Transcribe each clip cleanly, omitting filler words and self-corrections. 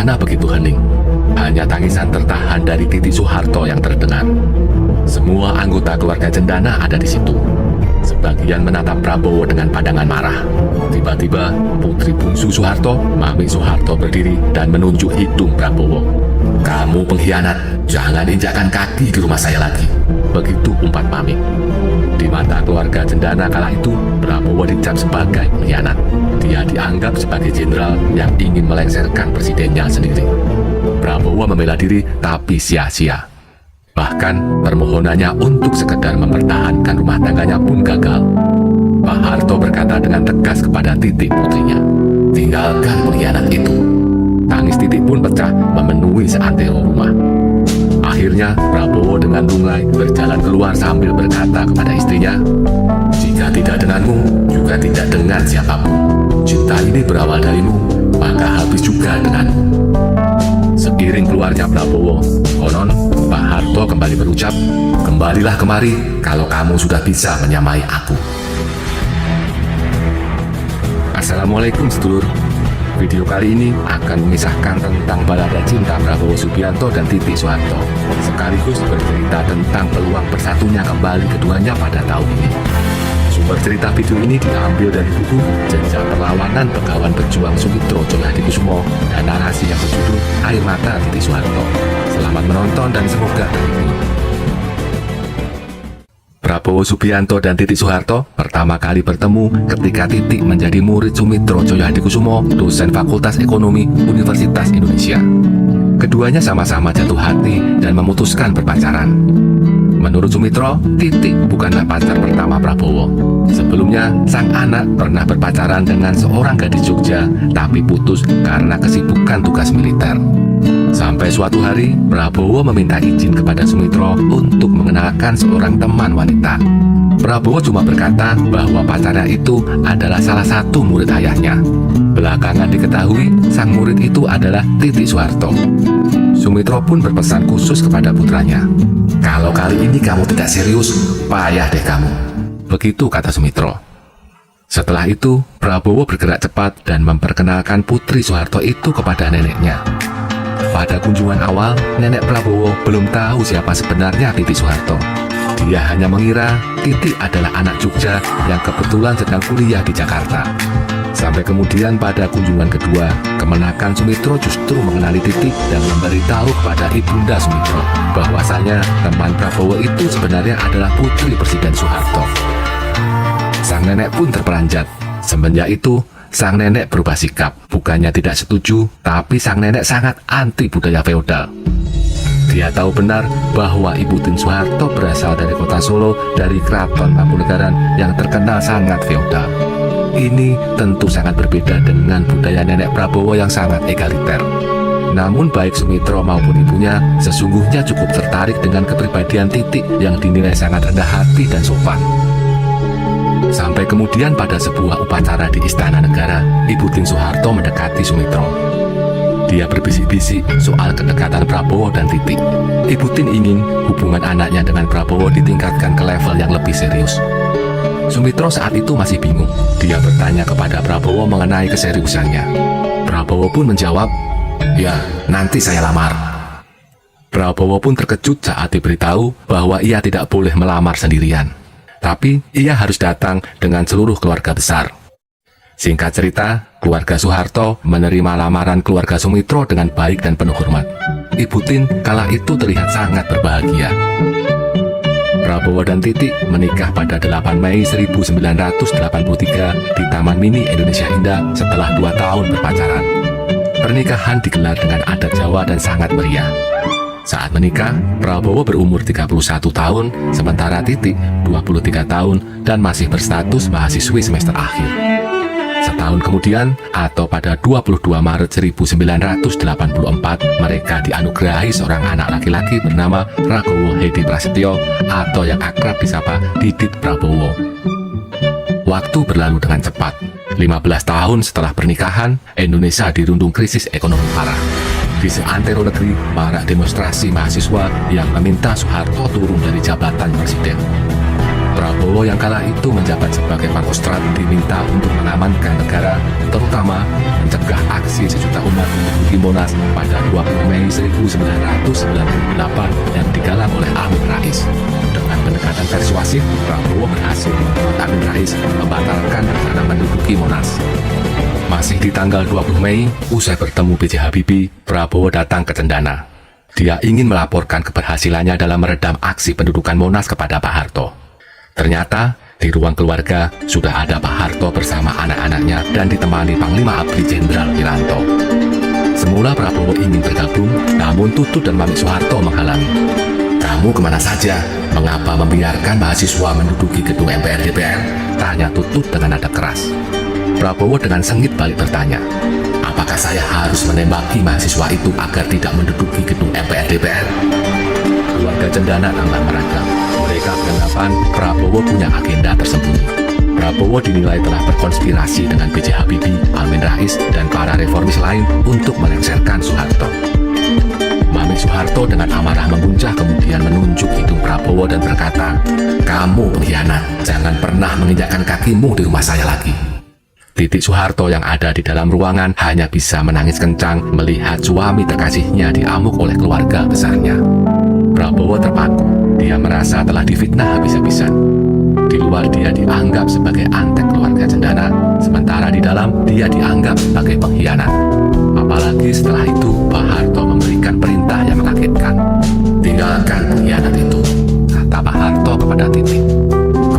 Suasana begitu hening. Hanya tangisan tertahan dari Titi Soeharto yang terdengar. Semua anggota keluarga Cendana ada di situ. Sebagian menatap Prabowo dengan pandangan marah. Tiba-tiba, putri bungsu Soeharto, Mami Soeharto berdiri dan menunjuk hidung Prabowo. "Kamu pengkhianat, jangan injakkan kaki di rumah saya lagi." Begitu umpat Mami. Di mata keluarga Cendana kala itu, Prabowo dicap sebagai pengkhianat. Dia dianggap sebagai jenderal yang ingin melengsarkan presidennya sendiri. Prabowo membela diri, tapi sia-sia. Bahkan permohonannya untuk sekedar mempertahankan rumah tangganya pun gagal. Pak Harto berkata dengan tegas kepada Titik putrinya, "Tinggalkan pengkhianat itu." Tangis Titik pun pecah memenuhi seantero rumah. Akhirnya Prabowo dengan lunglai berjalan keluar sambil berkata kepada istrinya, "Jika tidak denganmu, juga tidak dengan siapapun. Cinta ini berawal darimu, maka habis juga denganmu." Seiring keluarnya Prabowo, konon Pak Harto kembali berucap, "Kembalilah kemari kalau kamu sudah bisa menyamai aku." Assalamualaikum sedulur. Video kali ini akan mengisahkan tentang balada cinta Prabowo Subianto dan Titi Soeharto, sekaligus bercerita tentang peluang bersatunya kembali keduanya pada tahun ini. Sumber cerita video ini diambil dari buku Jejak Perlawanan Begawan Pejuang Sumitro Djoko dan narasi yang berjudul Air Mata Titi Soeharto. Selamat menonton dan semoga terhibur. Prabowo Subianto dan Titi Soeharto pertama kali bertemu ketika Titi menjadi murid Sumitro Djoko, dosen Fakultas Ekonomi Universitas Indonesia. Keduanya sama-sama jatuh hati dan memutuskan berpacaran. Menurut Sumitro, Titi bukanlah pacar pertama Prabowo. Sebelumnya, sang anak pernah berpacaran dengan seorang gadis Jogja, tapi putus karena kesibukan tugas militer. Sampai suatu hari, Prabowo meminta izin kepada Sumitro untuk mengenalkan seorang teman wanita. Prabowo cuma berkata bahwa pacarnya itu adalah salah satu murid ayahnya. Belakangan diketahui, sang murid itu adalah Titi Soeharto. Sumitro pun berpesan khusus kepada putranya, "Kalau kali ini kamu tidak serius, payah deh kamu." Begitu kata Sumitro. Setelah itu, Prabowo bergerak cepat dan memperkenalkan putri Soeharto itu kepada neneknya. Pada kunjungan awal, nenek Prabowo belum tahu siapa sebenarnya Titi Soeharto. Dia hanya mengira Titi adalah anak Jogja yang kebetulan sedang kuliah di Jakarta. Sampai kemudian pada kunjungan kedua, kemenakan Sumitro justru mengenali Titi dan memberitahu kepada ibunda Sumitro bahwasanya teman Prabowo itu sebenarnya adalah putri Presiden Soeharto. Sang nenek pun terperanjat. Semenjak itu, sang nenek berubah sikap. Bukannya tidak setuju, tapi sang nenek sangat anti budaya feodal. Dia tahu benar bahwa Ibu Tin Soeharto berasal dari kota Solo, dari keraton Mangkunegaran yang terkenal sangat feodal. Ini tentu sangat berbeda dengan budaya nenek Prabowo yang sangat egaliter. Namun baik Sumitro maupun ibunya sesungguhnya cukup tertarik dengan kepribadian Titi yang dinilai sangat rendah hati dan sopan. Sampai kemudian pada sebuah upacara di Istana Negara, Ibu Tin Soeharto mendekati Sumitro. Dia berbisik-bisik soal kedekatan Prabowo dan Titi. Ibu Tin ingin hubungan anaknya dengan Prabowo ditingkatkan ke level yang lebih serius. Sumitro saat itu masih bingung. Dia bertanya kepada Prabowo mengenai keseriusannya. Prabowo pun menjawab, "Ya, nanti saya lamar." Prabowo pun terkejut saat diberitahu bahwa ia tidak boleh melamar sendirian. Tapi ia harus datang dengan seluruh keluarga besar. Singkat cerita, keluarga Soeharto menerima lamaran keluarga Sumitro dengan baik dan penuh hormat. Ibu Tin kala itu terlihat sangat berbahagia. Prabowo dan Titi menikah pada 8 Mei 1983 di Taman Mini Indonesia Indah setelah 2 tahun berpacaran. Pernikahan digelar dengan adat Jawa dan sangat meriah. Saat menikah, Prabowo berumur 31 tahun, sementara Titi 23 tahun dan masih berstatus mahasiswi semester akhir. Setahun kemudian, atau pada 22 Maret 1984, mereka dianugerahi seorang anak laki-laki bernama Ragowo Hedi Prasetyo atau yang akrab disapa Didit Prabowo. Waktu berlalu dengan cepat. 15 tahun setelah pernikahan, Indonesia dirundung krisis ekonomi parah. Di seantero negeri, marak demonstrasi mahasiswa yang meminta Soeharto turun dari jabatan presiden. Prabowo yang kala itu menjabat sebagai Pangkostrat diminta untuk mengamankan negara terutama mencegah aksi sejuta umat menduduki Monas pada 20 Mei 1998 yang digalang oleh Amin Rais. Dengan pendekatan persuasif, Prabowo berhasil membuat Amin Rais membatalkan rencana menduduki Monas. Masih di tanggal 20 Mei, usai bertemu B.J. Habibie, Prabowo datang ke Cendana. Dia ingin melaporkan keberhasilannya dalam meredam aksi pendudukan Monas kepada Pak Harto. Ternyata, di ruang keluarga sudah ada Pak Harto bersama anak-anaknya dan ditemani Panglima ABRI Jenderal Wiranto. Semula Prabowo ingin bergabung, namun Tutut dan Mami Soeharto menghalangi. "Kamu kemana saja? Mengapa membiarkan mahasiswa menduduki gedung MPR DPR?" tanya Tutut dengan nada keras. Prabowo dengan sengit balik bertanya, "Apakah saya harus menembaki mahasiswa itu agar tidak menduduki gedung MPR DPR?" Keluarga Cendana tambah meragam. Mereka beranggapan Prabowo punya agenda tersembunyi. Prabowo dinilai telah berkonspirasi dengan B.J. Habibie, Amin Rais, dan para reformis lain untuk melengsarkan Soeharto. Mami Soeharto dengan amarah menguncah kemudian menunjuk hidung Prabowo dan berkata, "Kamu pengkhianat, jangan pernah menginjakkan kakimu di rumah saya lagi." Titik Soeharto yang ada di dalam ruangan hanya bisa menangis kencang melihat suami terkasihnya diamuk oleh keluarga besarnya. Prabowo terpaku. Dia merasa telah difitnah habis-habisan. Di luar dia dianggap sebagai antek keluarga Cendana, sementara di dalam dia dianggap sebagai pengkhianat. Apalagi setelah itu Pak Harto memberikan perintah yang mengagetkan. "Tinggalkan pengkhianat itu," kata Pak Harto kepada Titik.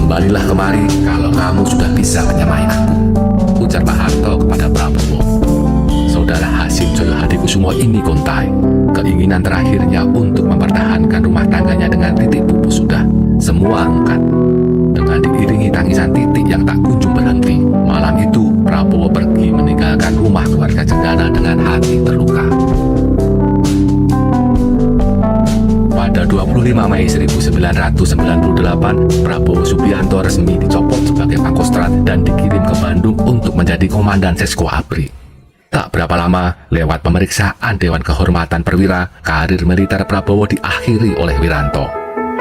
"Kembalilah kemari kalau kamu sudah bisa menyamai aku," ujar Pak Harto kepada Prabowo. Saudara Hasim Joyo Hadikusumo ini kontai. Keinginan terakhirnya untuk mempertahankan rumah tangganya dengan Titik pupus sudah. Semua angkat. Dengan diiringi tangisan Titik yang tak kunjung berhenti, malam itu Prabowo pergi meninggalkan rumah keluarga Cendana dengan hati terluka. Pada 25 Mei 1998, Prabowo Subianto resmi dicopot sebagai Pangkostrat dan dikirim ke Bandung untuk menjadi Komandan Sesko ABRI. Tak berapa lama, lewat pemeriksaan Dewan Kehormatan Perwira, karir militer Prabowo diakhiri oleh Wiranto.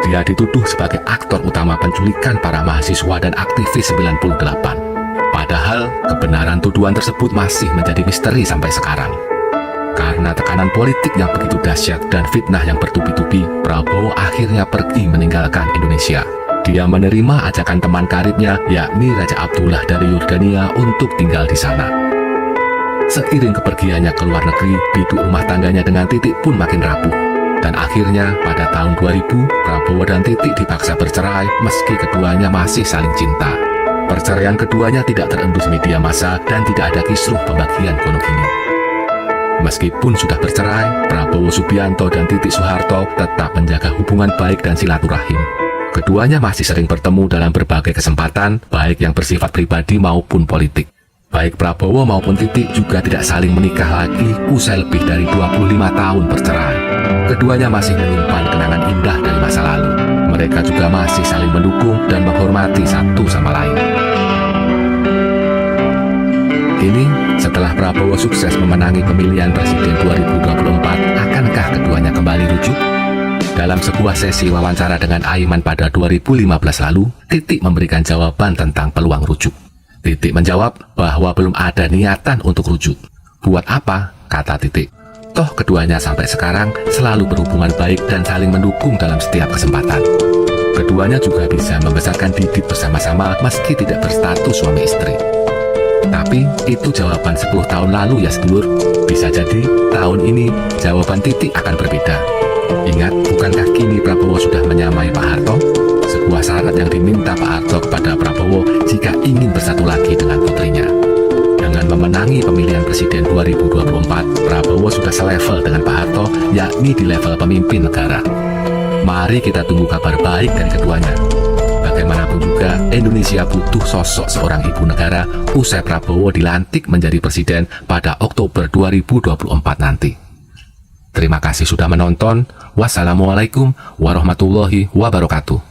Dia dituduh sebagai aktor utama penculikan para mahasiswa dan aktivis 98. Padahal, kebenaran tuduhan tersebut masih menjadi misteri sampai sekarang. Karena tekanan politik yang begitu dahsyat dan fitnah yang bertubi-tubi, Prabowo akhirnya pergi meninggalkan Indonesia. Dia menerima ajakan teman karibnya, yakni Raja Abdullah dari Yordania untuk tinggal di sana. Seiring kepergiannya ke luar negeri, biduk rumah tangganya dengan Titik pun makin rapuh. Dan akhirnya, pada tahun 2000, Prabowo dan Titik dipaksa bercerai meski keduanya masih saling cinta. Perceraian keduanya tidak terendus media massa dan tidak ada kisruh pembagian gonogini. Meskipun sudah bercerai, Prabowo Subianto dan Titik Soeharto tetap menjaga hubungan baik dan silaturahim. Keduanya masih sering bertemu dalam berbagai kesempatan, baik yang bersifat pribadi maupun politik. Baik Prabowo maupun Titik juga tidak saling menikah lagi usai lebih dari 25 tahun bercerai. Keduanya masih menyimpan kenangan indah dari masa lalu. Mereka juga masih saling mendukung dan menghormati satu sama lain. Kini, setelah Prabowo sukses memenangi pemilihan presiden 2024, akankah keduanya kembali rujuk? Dalam sebuah sesi wawancara dengan Aiman pada 2015 lalu, Titik memberikan jawaban tentang peluang rujuk. Titik menjawab bahwa belum ada niatan untuk rujuk. "Buat apa?" kata Titik. "Toh keduanya sampai sekarang selalu berhubungan baik dan saling mendukung dalam setiap kesempatan. Keduanya juga bisa membesarkan Didit bersama-sama meski tidak berstatus suami istri." Tapi itu jawaban 10 tahun lalu ya sedulur. Bisa jadi tahun ini jawaban Titik akan berbeda. Ingat, bukankah kini Prabowo sudah menyamai Pak Harto? Sebuah syarat yang diminta Pak Harto kepada Prabowo jika ingin bersatu lagi dengan putrinya. Dengan memenangi pemilihan presiden 2024, Prabowo sudah selevel dengan Pak Harto, yakni di level pemimpin negara. Mari kita tunggu kabar baik dari keduanya. Bagaimanapun juga, Indonesia butuh sosok seorang ibu negara usai Prabowo dilantik menjadi presiden pada Oktober 2024 nanti. Terima kasih sudah menonton. Wassalamualaikum warahmatullahi wabarakatuh.